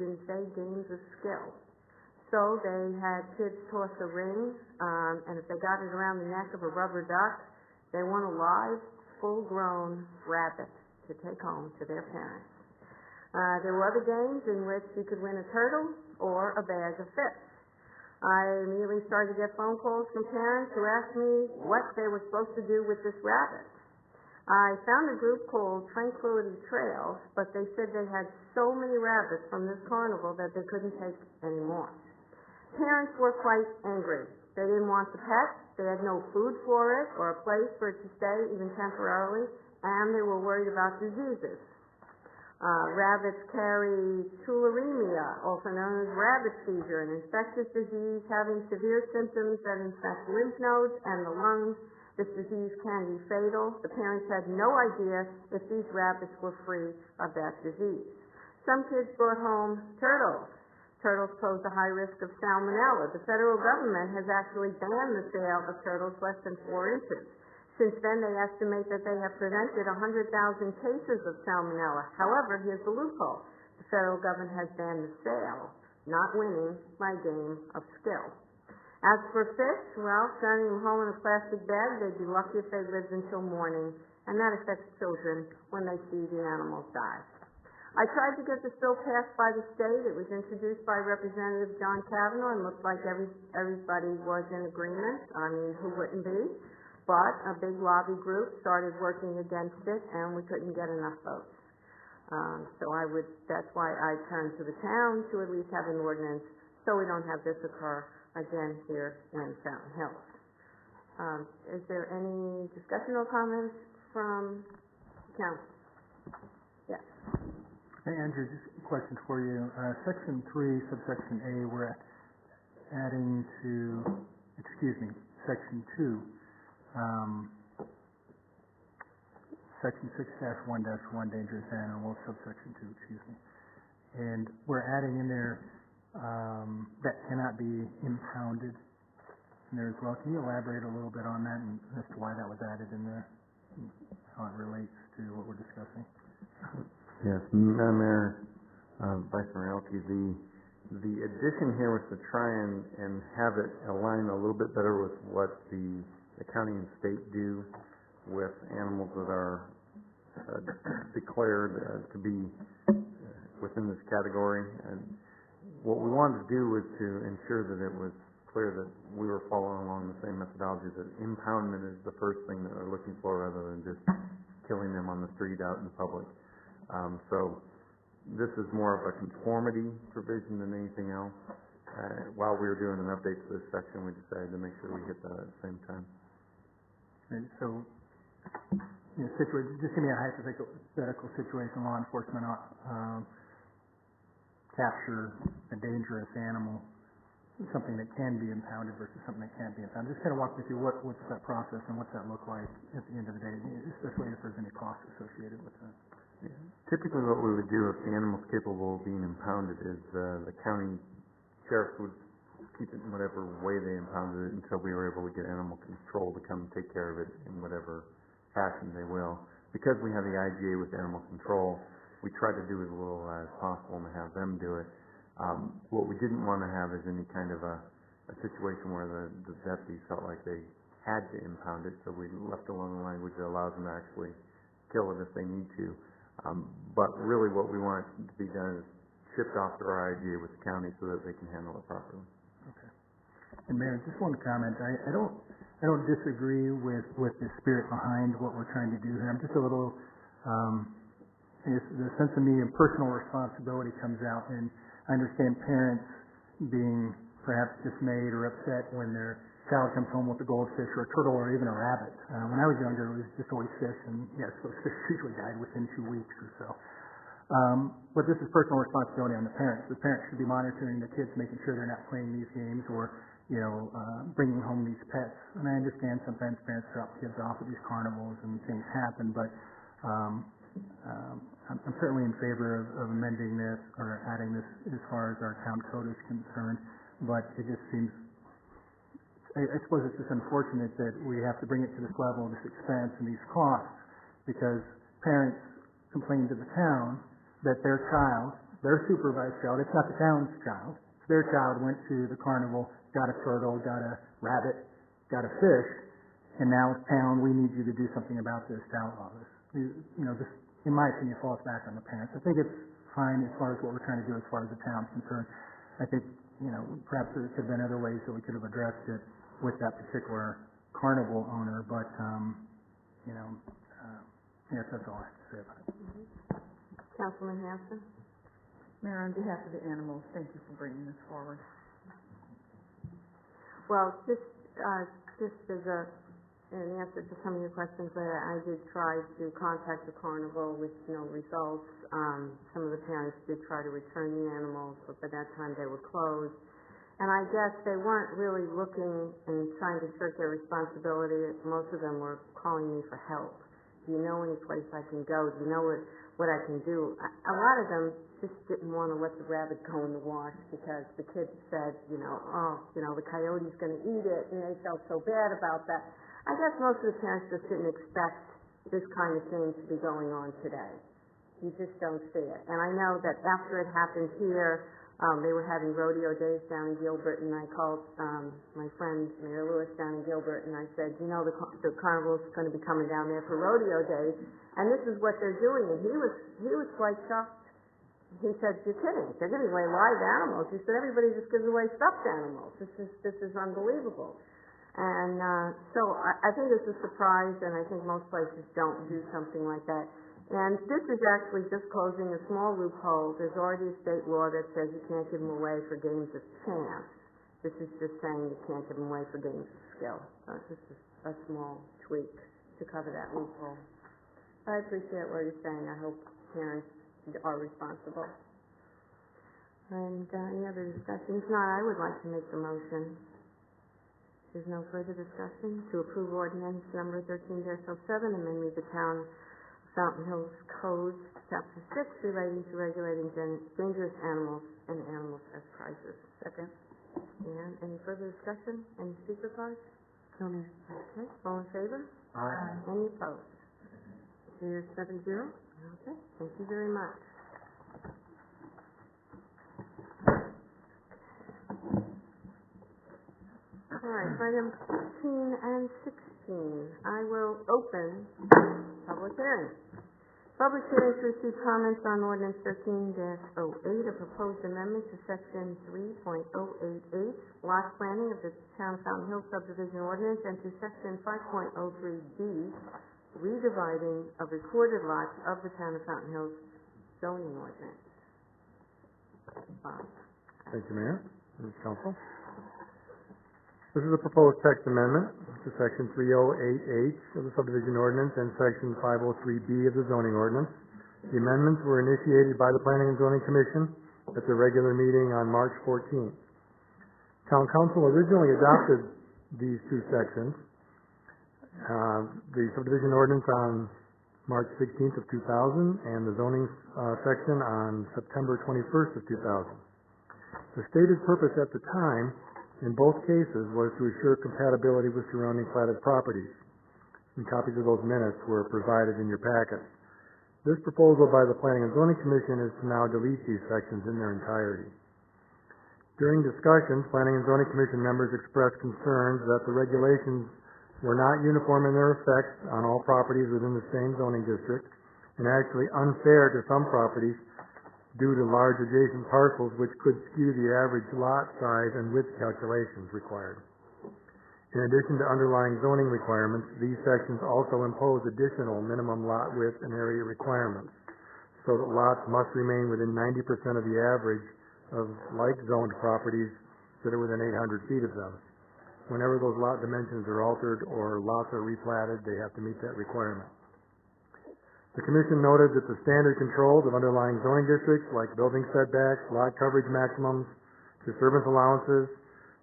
[SPEAKER 1] Didn't say games of skill. So they had kids toss a ring, and if they got it around the neck of a rubber duck, they won a live, full-grown rabbit to take home to their parents. There were other games in which you could win a turtle or a bag of fish. I immediately started to get phone calls from parents who asked me what they were supposed to do with this rabbit. I found a group called Tranquility Trails, but they said they had so many rabbits from this carnival that they couldn't take any more. Parents were quite angry. They didn't want the pet, they had no food for it or a place for it to stay, even temporarily, and they were worried about diseases. Rabbits carry tularemia, also known as rabbit fever, an infectious disease having severe symptoms that infect lymph nodes and the lungs. This disease can be fatal. The parents had no idea if these rabbits were free of that disease. Some kids brought home turtles. Turtles pose a high risk of salmonella. The federal government has actually banned the sale of turtles less than 4 inches. Since then, they estimate that they have prevented 100,000 cases of salmonella. However, here's the loophole. The federal government has banned the sale, not winning my game of skill. As for fish, well, sending them home in a plastic bag, they'd be lucky if they lived until morning, and that affects children when they see the animals die. I tried to get this bill passed by the state. It was introduced by Representative John Cavanaugh and looked like everybody was in agreement. I mean, who wouldn't be? But a big lobby group started working against it, and we couldn't get enough votes. That's why I turned to the town to at least have an ordinance, so we don't have this occur again here in Fountain Hills. Is there any discussion or comments from council? Yes.
[SPEAKER 10] Hey, Andrew, just a question for you. Section 3, subsection A, we're adding to, Section 2, Section 6-1-1, dangerous animals, subsection 2, And we're adding in there, that cannot be impounded in there as well. Can you elaborate a little bit on that and as to why that was added in there, and how it relates to what we're discussing?
[SPEAKER 3] Yes, Madam Mayor, Vice Mayor Elke, the addition here was to try and have it align a little bit better with what the county and state do with animals that are declared to be within this category. And what we wanted to do was to ensure that it was clear that we were following along the same methodology, that impoundment is the first thing that they're looking for rather than just killing them on the street out in public. So this is more of a conformity provision than anything else. While we were doing an update to this section, we decided to make sure we hit that at the same time.
[SPEAKER 10] And so, just give me a hypothetical situation. Law enforcement capture a dangerous animal, something that can be impounded versus something that can't be impounded. Just kind of walk me through what's that process and what's that look like at the end of the day, especially if there's any costs associated with that.
[SPEAKER 3] Typically what we would do if the animal's capable of being impounded is the county sheriff would keep it in whatever way they impounded it until we were able to get animal control to come take care of it in whatever fashion they will. Because we have the IGA with animal control, we try to do as little as possible and have them do it. What we didn't want to have is any kind of a situation where the deputies felt like they had to impound it, so we left alone the language that allows them to actually kill it if they need to. But really what we want to be done is shipped off to our IGA with the county so that they can handle it properly.
[SPEAKER 10] Okay. And Mayor, just one comment. I don't disagree with the spirit behind what we're trying to do here. I'm just a little, the sense of me and personal responsibility comes out, and I understand parents being perhaps dismayed or upset when their child comes home with a goldfish or a turtle or even a rabbit. When I was younger, it was just always fish, and yes, those fish usually died within 2 weeks or so. But this is personal responsibility on the parents. The parents should be monitoring the kids, making sure they're not playing these games or, bringing home these pets. And I understand sometimes parents drop kids off at these carnivals and things happen, but I'm certainly in favor of amending this or adding this as far as our town code is concerned. But it just seems, I suppose it's just unfortunate that we have to bring it to this level, this expense and these costs, because parents complain to the town that their child, their supervised child, it's not the town's child, their child went to the carnival, got a turtle, got a rabbit, got a fish, and now town, we need you to do something about this, to outlaw this. This, in my opinion, falls back on the parents. I think it's fine as far as what we're trying to do as far as the town's concerned. I think, perhaps there could have been other ways that we could have addressed it with that particular carnival owner, but, yes, that's all I have to say about it.
[SPEAKER 1] Councilman Hanson?
[SPEAKER 2] Mayor, on behalf of the animals, thank you for bringing this forward.
[SPEAKER 1] Well, just as an answer to some of your questions, I did try to contact the carnival with no results. Some of the parents did try to return the animals, but by that time they were closed. And I guess they weren't really looking and trying to shirk their responsibility. Most of them were calling me for help. Do you know any place I can go? Do you know what I can do? A lot of them just didn't want to let the rabbit go in the wash because the kids said, the coyote's going to eat it, and they felt so bad about that. I guess most of the parents just didn't expect this kind of thing to be going on today. You just don't see it. And I know that after it happened here, they were having rodeo days down in Gilbert, and I called my friend Mayor Lewis down in Gilbert, and I said, the carnival's going to be coming down there for rodeo days, and this is what they're doing. And he was quite shocked. He said, "You're kidding? They're giving away live animals." He said, "Everybody just gives away stuffed animals. This is unbelievable." And so I think it's a surprise, and I think most places don't do something like that. And this is actually just closing a small loophole. There's already a state law that says you can't give them away for games of chance. This is just saying you can't give them away for games of skill. So it's just a small tweak to cover that loophole. I appreciate what you're saying. I hope parents are responsible. And any other discussion? If not, I would like to make the motion. There's no further discussion to approve ordinance number 13-07, amending the town of Fountain Hills Code, Chapter 6, relating to regulating dangerous animals and animals as prizes. Second. And any further discussion? Any speaker cards? No, ma'am. Okay. All in favor?
[SPEAKER 3] Aye.
[SPEAKER 1] Any opposed? Here's 7-0. Okay. Thank you very much. All right, item 15 and 16. I will open public hearing. Public hearing to receive comments on ordinance 13-08, a proposed amendment to section 3.088, lot planning of the Town of Fountain Hills subdivision ordinance, and to section 5.03B, redividing of recorded lots of the Town of Fountain Hills zoning ordinance.
[SPEAKER 4] Thank you, Mayor. Members of Council. This is a proposed text amendment to Section 308H of the subdivision ordinance and Section 503B of the zoning ordinance. The amendments were initiated by the Planning and Zoning Commission at their regular meeting on March 14th. Town Council originally adopted these two sections, the subdivision ordinance on March 16th of 2000 and the zoning section on September 21st of 2000. The stated purpose at the time in both cases was to assure compatibility with surrounding platted properties, and copies of those minutes were provided in your packet. This proposal by the Planning and Zoning Commission is to now delete these sections in their entirety. During discussions, Planning and Zoning Commission members expressed concerns that the regulations were not uniform in their effects on all properties within the same zoning district, and actually unfair to some properties due to large adjacent parcels which could skew the average lot size and width calculations required. In addition to underlying zoning requirements, these sections also impose additional minimum lot width and area requirements, so that lots must remain within 90% of the average of like-zoned properties that are within 800 feet of them. Whenever those lot dimensions are altered or lots are replatted, they have to meet that requirement. The Commission noted that the standard controls of underlying zoning districts, like building setbacks, lot coverage maximums, disturbance allowances,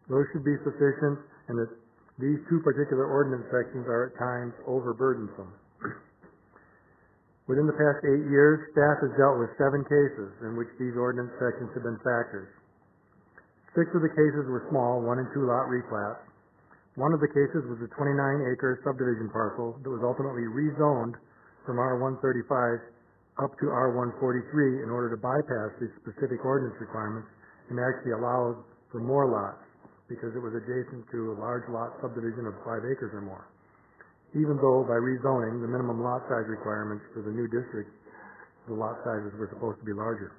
[SPEAKER 4] those should be sufficient, and that these two particular ordinance sections are at times overburdensome. Within the past 8 years, staff has dealt with 7 cases in which these ordinance sections have been factors. 6 of the cases were small 1- and 2-lot replats. One of the cases was a 29-acre subdivision parcel that was ultimately rezoned from R135 up to R143 in order to bypass these specific ordinance requirements and actually allow for more lots because it was adjacent to a large lot subdivision of 5 acres or more. Even though by rezoning, the minimum lot size requirements for the new district, the lot sizes were supposed to be larger.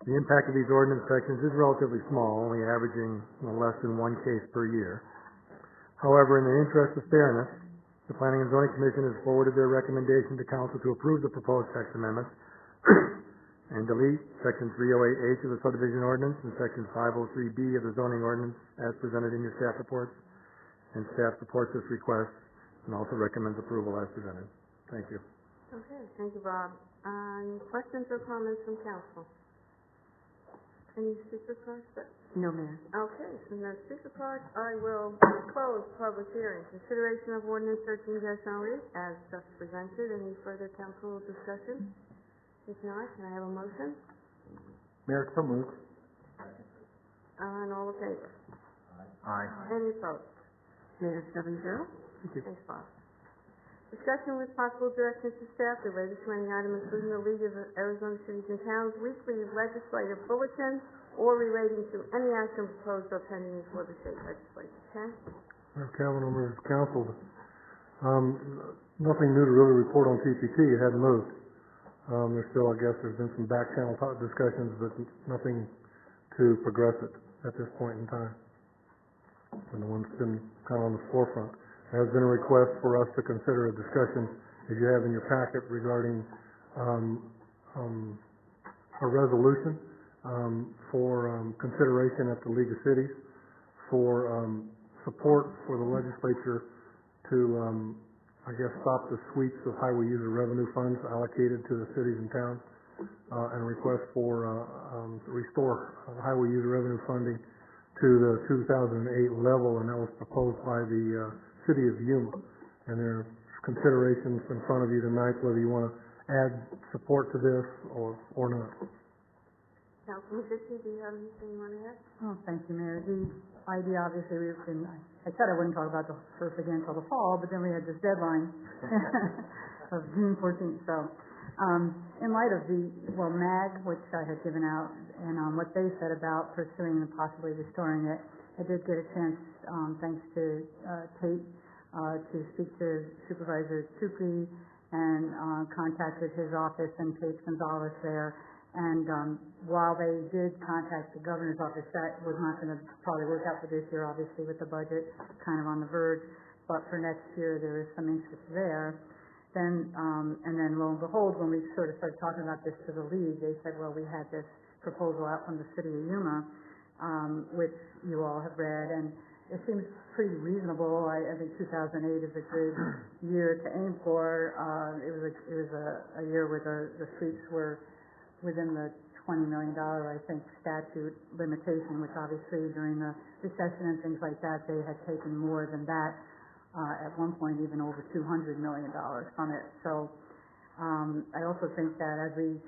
[SPEAKER 4] The impact of these ordinance sections is relatively small, only averaging less than 1 case per year. However, in the interest of fairness, the Planning and Zoning Commission has forwarded their recommendation to Council to approve the proposed text amendments and delete Section 308H of the subdivision ordinance and Section 503B of the zoning ordinance as presented in your staff reports. And staff supports this request and also recommends approval as presented. Thank you.
[SPEAKER 1] Okay, thank you, Bob. Any questions or comments from council? Any speaker cards?
[SPEAKER 2] No, ma'am.
[SPEAKER 1] Okay, so no speaker cards. I will close public hearing. Consideration of ordinance 13-08 as just presented. Any further council discussion? If not, can I have a motion?
[SPEAKER 10] Mayor, so moved.
[SPEAKER 1] And all in favor?
[SPEAKER 10] Aye.
[SPEAKER 1] Any opposed?
[SPEAKER 2] Mayor, 7-0.
[SPEAKER 1] Thanks, Bob. Discussion with possible directions to staff related to any item including the League of Arizona Cities and Towns weekly legislative bulletin or relating to any action proposed or pending before the state legislature. Ken?
[SPEAKER 4] Mayor Calvin, members of council, nothing new to really report on TPT. It hadn't moved. There's still, I guess, there's been some back channel discussions, but nothing to progress it at this point in time. and the one that's been kind of on the forefront. There has been a request for us to consider a discussion, as you have in your packet, regarding a resolution for consideration at the League of Cities for support for the legislature to, I guess, stop the sweeps of highway user revenue funds allocated to the cities and towns, and a request for restore highway user revenue funding to the 2008 level, and that was proposed by the city of Yuma. And there's considerations in front of you tonight, whether you want to add support to this or not.
[SPEAKER 1] Councilman Dickey, do you have anything you want to add?
[SPEAKER 5] Oh, thank you, Mayor. The idea, obviously, I said I wouldn't talk about the first again until the fall, but then we had this deadline of June 14th. So, in light of the, MAG, which I had given out, and what they said about pursuing and possibly restoring it, I did get a chance, thanks to Tate, to speak to Supervisor Tukri and contacted his office and Tate Gonzalez there. And while they did contact the governor's office, that was not going to probably work out for this year, obviously, with the budget kind of on the verge. But for next year, there is some interest there. Then, and then lo and behold, when we sort of started talking about this to the league, they said, well, we had this proposal out from the city of Yuma, which you all have read, and it seems pretty reasonable. I think 2008 is a good year to aim for. It was a year where the sweeps were within the $20 million, I think, statute limitation, which obviously during the recession and things like that, they had taken more than that, at one point even over $200 million from it. So I also think that as we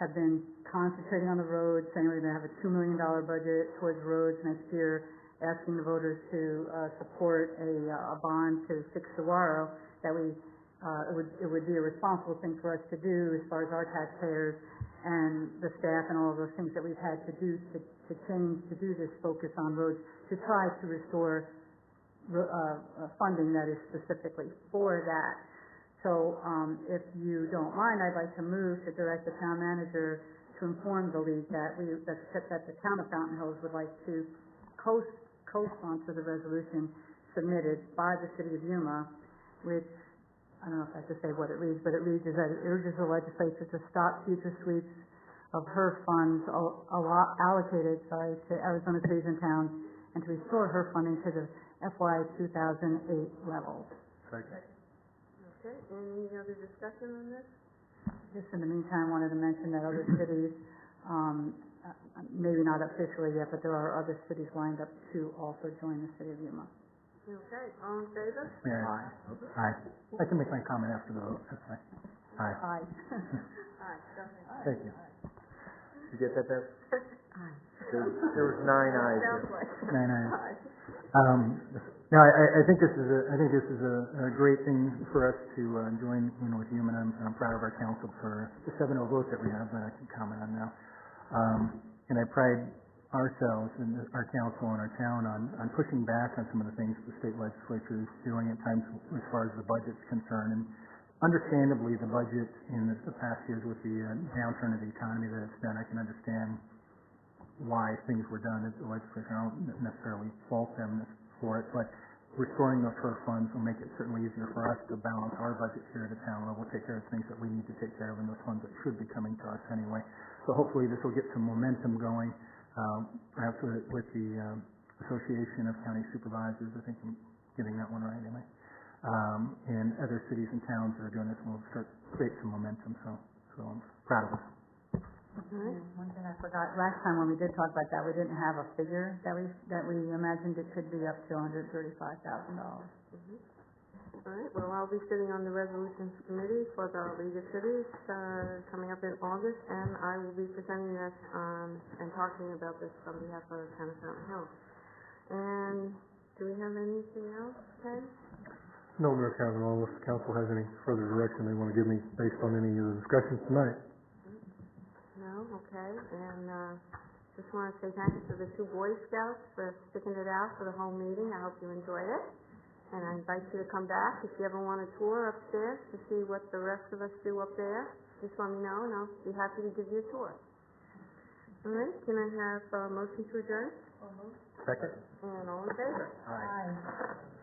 [SPEAKER 5] have been concentrating on the roads, saying we're going to have a $2 million budget towards roads next year, asking the voters to support a bond to fix Saguaro, that it would be a responsible thing for us to do as far as our taxpayers and the staff and all of those things that we've had to do to change, to do this focus on roads, to try to restore funding that is specifically for that. So if you don't mind, I'd like to move to direct the town manager to inform the league that that the town of Fountain Hills would like to co-sponsor the resolution submitted by the city of Yuma, which I don't know if I have to say what it reads, but it reads is that it urges the legislature to stop future sweeps of her funds allocated to Arizona cities and towns, and to restore her funding to the FY 2008 levels.
[SPEAKER 4] Second.
[SPEAKER 1] Okay, any other discussion on this?
[SPEAKER 5] Just in the meantime, wanted to mention that other cities, maybe not officially yet, but there are other cities lined up to also join the city of Yuma.
[SPEAKER 1] Okay, all in favor?
[SPEAKER 10] Mayor. Aye. Aye. I can make my comment after the vote. That's fine. Aye.
[SPEAKER 5] Aye.
[SPEAKER 1] Aye, go ahead.
[SPEAKER 10] Thank you.
[SPEAKER 3] Did you get that, Bev?
[SPEAKER 1] Aye.
[SPEAKER 3] There was 9 ayes.
[SPEAKER 1] Sounds like.
[SPEAKER 10] 9 ayes.
[SPEAKER 1] Aye.
[SPEAKER 10] No, I think this is a great thing for us to join in with Yuma, and I'm proud of our council for the 7-0 vote that we have that I can comment on now. And I pride ourselves and our council and our town on pushing back on some of the things the state legislature is doing at times as far as the budget's concerned. And understandably, the budget in the past years with the downturn of the economy that it's done, I can understand why things were done at the legislature. I don't necessarily fault them for it, but restoring those HERF funds will make it certainly easier for us to balance our budget here at the town level, take care of things that we need to take care of, and those funds that should be coming to us anyway. So hopefully this will get some momentum going. Perhaps with the Association of County Supervisors, I think I'm getting that one right anyway, and other cities and towns that are doing this, will start to create some momentum. So I'm proud of us.
[SPEAKER 5] One thing I forgot, last time when we did talk about that, we didn't have a figure that we imagined it could be up to $135,000.
[SPEAKER 1] All right, well, I'll be sitting on the resolutions committee for the League of Cities coming up in August, and I will be presenting this and talking about this on behalf of the town of Fountain Hills. And do we have anything else, Ken?
[SPEAKER 4] No, Mayor Kavanaugh, unless the council has any further direction they want to give me based on any of the discussions tonight.
[SPEAKER 1] No? Okay. And just want to say thanks to the 2 Boy Scouts for sticking it out for the whole meeting. I hope you enjoyed it. And I invite you to come back if you ever want a tour upstairs to see what the rest of us do up there. Just let me know, and I'll be happy to give you a tour. All right, can I have a motion to adjourn?
[SPEAKER 10] Second?
[SPEAKER 1] And all in favor?
[SPEAKER 10] Aye.
[SPEAKER 5] Aye.